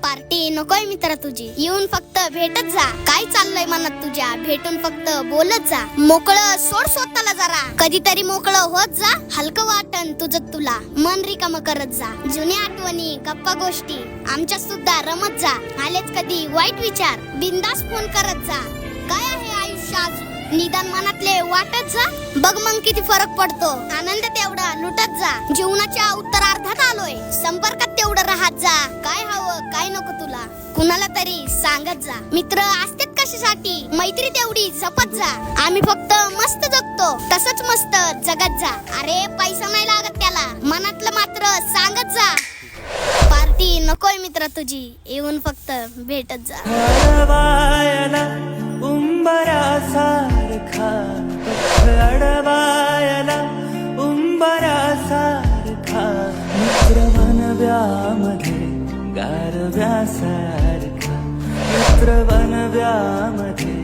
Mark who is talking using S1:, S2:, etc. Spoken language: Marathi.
S1: पार्टी नकोय मित्रा तुझी, येऊन फक्त भेटत जा. काय चाललंय मनात तुझ्या, भेटून फक्त बोलत जा. मोकळं सोड स्वतःला जरा, कधीतरी मोकळं होत जा. हलकं वाटन तुझं तुला, मन रिकामं करत जा. जुन्या आठवणी गप्पा गोष्टी आमच्या सुद्धा रमत जा. आलेच कधी वाईट विचार, बिंदास फोन करत जा. काय आहे आयुष्यात निदान मनातले वाटत जा. बघ मग किती फरक पडतो, आनंद तेवढा लुटत जा. जीवनाच्या उत्तरार्धात आलोय, संपर्कात तेवढं राहत जा. काय हवं काय नको तुला कुणाला तरी सांगत जा. मित्र असतात कशासाठी, मैत्री तेवढी जपत जा. आम्ही फक्त मस्त जगतो, तसंच मस्त जगत जा. अरे पैसा नाही लागत त्याला, मनातलं मात्र सांगत जा. पार्टी नकोय मित्र तुझी, येऊन फक्त भेटत जा.
S2: उंबरासारखा अडवायला उंबरासारखा, मित्र बनव्यामध्ये गारव्यासारखा, मित्र बनव्यामध्ये